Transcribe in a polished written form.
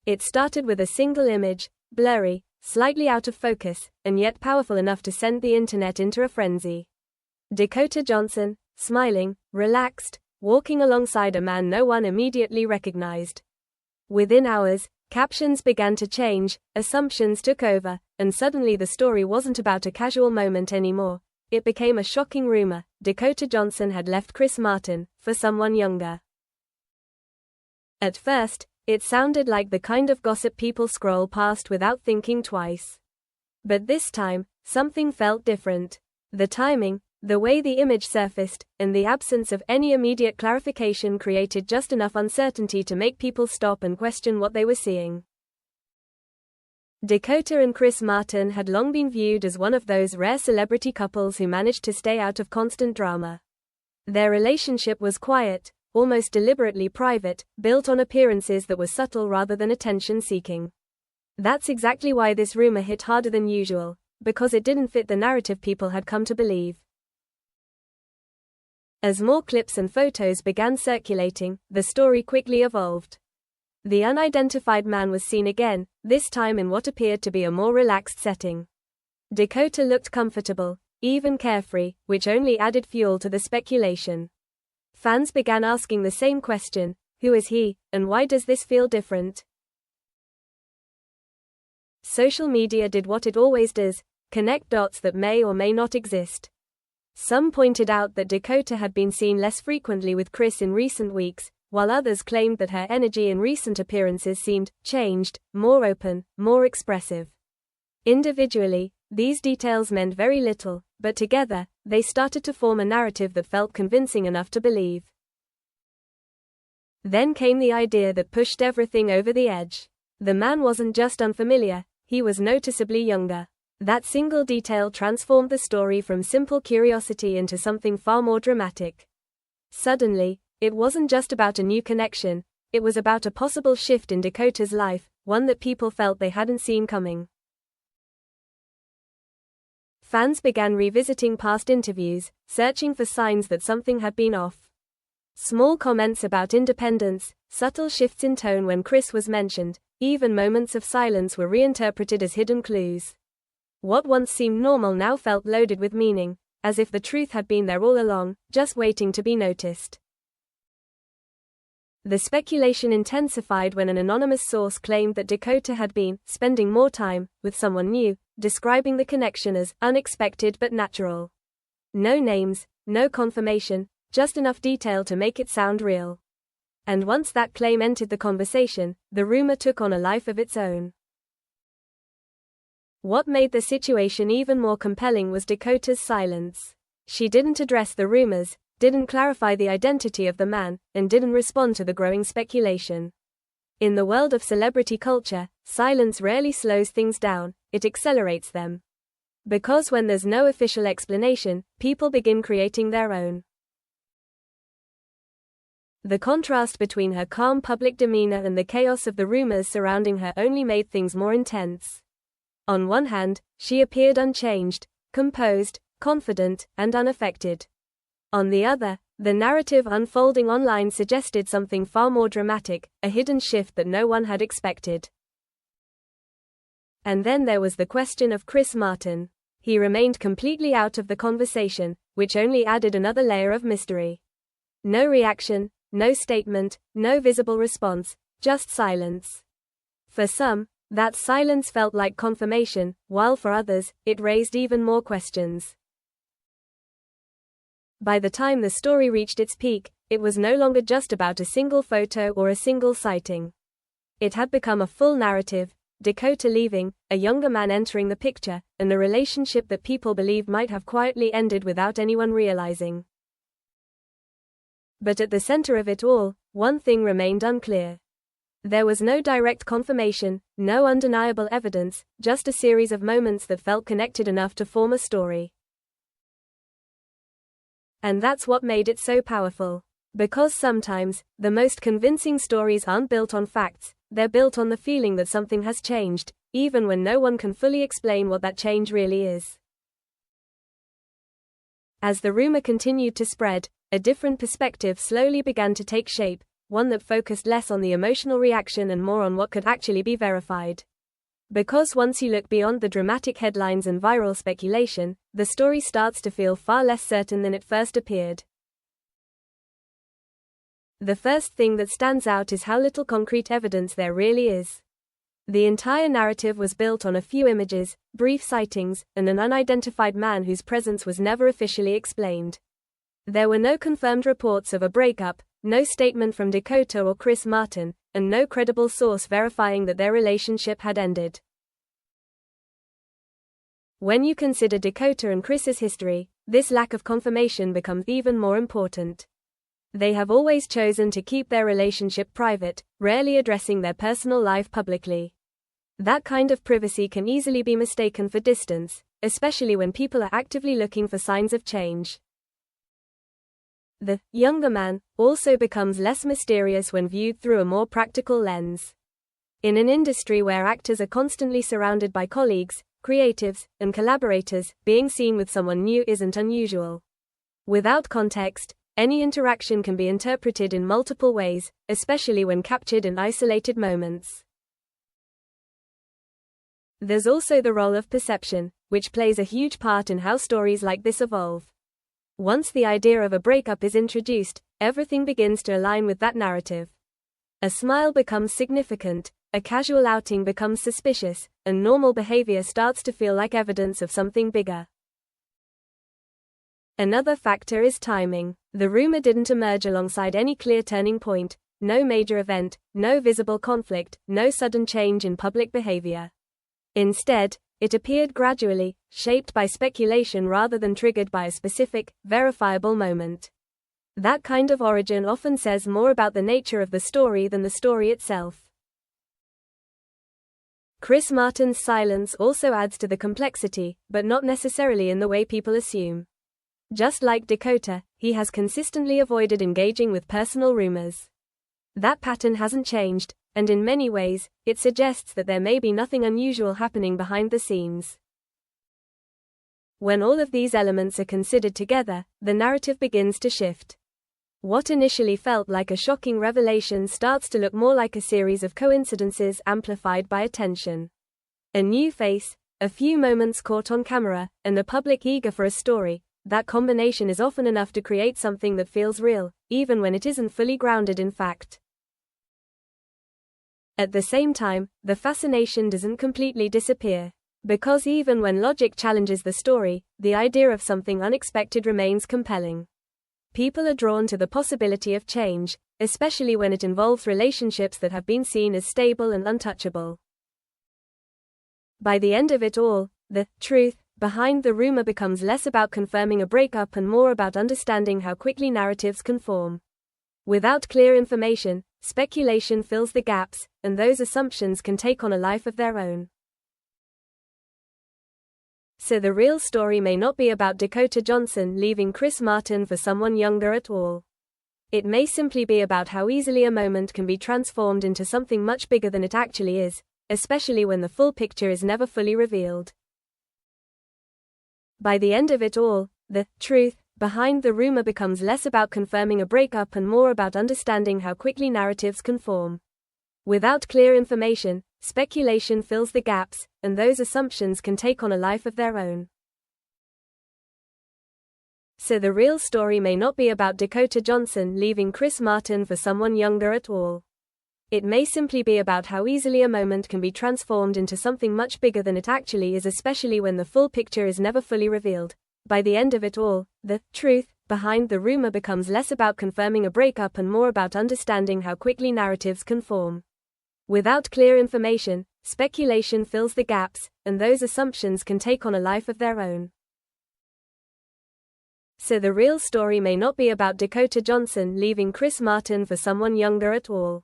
It started with a single image, blurry, slightly out of focus, and yet powerful enough to send the internet into a frenzy. Dakota Johnson, smiling, relaxed, walking alongside a man no one immediately recognized. Within hours, captions began to change, assumptions took over, and suddenly the story wasn't about a casual moment anymore. It became a shocking rumor. Dakota Johnson had left Chris Martin for someone younger. At first, it sounded like the kind of gossip people scroll past without thinking twice. But this time, something felt different. The timing, the way the image surfaced, and the absence of any immediate clarification created just enough uncertainty to make people stop and question what they were seeing. Dakota and Chris Martin had long been viewed as one of those rare celebrity couples who managed to stay out of constant drama. Their relationship was quiet, almost deliberately private, built on appearances that were subtle rather than attention-seeking. That's exactly why this rumor hit harder than usual, because it didn't fit the narrative people had come to believe. As more clips and photos began circulating, the story quickly evolved. The unidentified man was seen again, this time in what appeared to be a more relaxed setting. Dakota looked comfortable, even carefree, which only added fuel to the speculation. Fans began asking the same question: who is he, and why does this feel different? Social media did what it always does: connect dots that may or may not exist. Some pointed out that Dakota had been seen less frequently with Chris in recent weeks, while others claimed that her energy in recent appearances seemed changed, more open, more expressive. Individually, these details meant very little, but together, they started to form a narrative that felt convincing enough to believe. Then came the idea that pushed everything over the edge. The man wasn't just unfamiliar, he was noticeably younger. That single detail transformed the story from simple curiosity into something far more dramatic. Suddenly, it wasn't just about a new connection, it was about a possible shift in Dakota's life, one that people felt they hadn't seen coming. Fans began revisiting past interviews, searching for signs that something had been off. Small comments about independence, subtle shifts in tone when Chris was mentioned, even moments of silence were reinterpreted as hidden clues. What once seemed normal now felt loaded with meaning, as if the truth had been there all along, just waiting to be noticed. The speculation intensified when an anonymous source claimed that Dakota had been spending more time with someone new, describing the connection as unexpected but natural. No names, no confirmation, just enough detail to make it sound real. And once that claim entered the conversation, the rumor took on a life of its own. What made the situation even more compelling was Dakota's silence. She didn't address the rumors, didn't clarify the identity of the man, and didn't respond to the growing speculation. In the world of celebrity culture, silence rarely slows things down, it accelerates them. Because when there's no official explanation, people begin creating their own. The contrast between her calm public demeanor and the chaos of the rumors surrounding her only made things more intense. On one hand, she appeared unchanged, composed, confident, and unaffected. On the other, the narrative unfolding online suggested something far more dramatic, a hidden shift that no one had expected. And then there was the question of Chris Martin. He remained completely out of the conversation, which only added another layer of mystery. No reaction, no statement, no visible response, just silence. For some, that silence felt like confirmation, while for others, it raised even more questions. By the time the story reached its peak, it was no longer just about a single photo or a single sighting. It had become a full narrative: Dakota leaving, a younger man entering the picture, and a relationship that people believed might have quietly ended without anyone realizing. But at the center of it all, one thing remained unclear. There was no direct confirmation, no undeniable evidence, just a series of moments that felt connected enough to form a story. And that's what made it so powerful. Because sometimes, the most convincing stories aren't built on facts, they're built on the feeling that something has changed, even when no one can fully explain what that change really is. As the rumor continued to spread, a different perspective slowly began to take shape. one that focused less on the emotional reaction and more on what could actually be verified. Because once you look beyond the dramatic headlines and viral speculation, the story starts to feel far less certain than it first appeared. The first thing that stands out is how little concrete evidence there really is. The entire narrative was built on a few images, brief sightings, and an unidentified man whose presence was never officially explained. There were no confirmed reports of a breakup, no statement from Dakota or Chris Martin, and no credible source verifying that their relationship had ended. When you consider Dakota and Chris's history, this lack of confirmation becomes even more important. They have always chosen to keep their relationship private, rarely addressing their personal life publicly. That kind of privacy can easily be mistaken for distance, especially when people are actively looking for signs of change. The younger man also becomes less mysterious when viewed through a more practical lens. In an industry where actors are constantly surrounded by colleagues, creatives, and collaborators, being seen with someone new isn't unusual. Without context, any interaction can be interpreted in multiple ways, especially when captured in isolated moments. There's also the role of perception, which plays a huge part in how stories like this evolve. Once the idea of a breakup is introduced, everything begins to align with that narrative. A smile becomes significant, a casual outing becomes suspicious, and normal behavior starts to feel like evidence of something bigger. Another factor is timing. The rumor didn't emerge alongside any clear turning point, no major event, no visible conflict, no sudden change in public behavior. Instead, it appeared gradually, shaped by speculation rather than triggered by a specific, verifiable moment. That kind of origin often says more about the nature of the story than the story itself. Chris Martin's silence also adds to the complexity, but not necessarily in the way people assume. Just like Dakota, he has consistently avoided engaging with personal rumors. That pattern hasn't changed, and in many ways, it suggests that there may be nothing unusual happening behind the scenes. When all of these elements are considered together, the narrative begins to shift. What initially felt like a shocking revelation starts to look more like a series of coincidences amplified by attention. A new face, a few moments caught on camera, and a public eager for a story. That combination is often enough to create something that feels real, even when it isn't fully grounded in fact. At the same time, the fascination doesn't completely disappear. Because even when logic challenges the story, the idea of something unexpected remains compelling. People are drawn to the possibility of change, especially when it involves relationships that have been seen as stable and untouchable. By the end of it all, the truth behind the rumor becomes less about confirming a breakup and more about understanding how quickly narratives can form. Without clear information, speculation fills the gaps, and those assumptions can take on a life of their own. So the real story may not be about Dakota Johnson leaving Chris Martin for someone younger at all. It may simply be about how easily a moment can be transformed into something much bigger than it actually is, especially when the full picture is never fully revealed. By the end of it all, the truth behind the rumor becomes less about confirming a breakup and more about understanding how quickly narratives can form. Without clear information, speculation fills the gaps, and those assumptions can take on a life of their own. So the real story may not be about Dakota Johnson leaving Chris Martin for someone younger at all. It may simply be about how easily a moment can be transformed into something much bigger than it actually is, especially when the full picture is never fully revealed. By the end of it all, the truth behind the rumor becomes less about confirming a breakup and more about understanding how quickly narratives can form. Without clear information, speculation fills the gaps, and those assumptions can take on a life of their own. So the real story may not be about Dakota Johnson leaving Chris Martin for someone younger at all.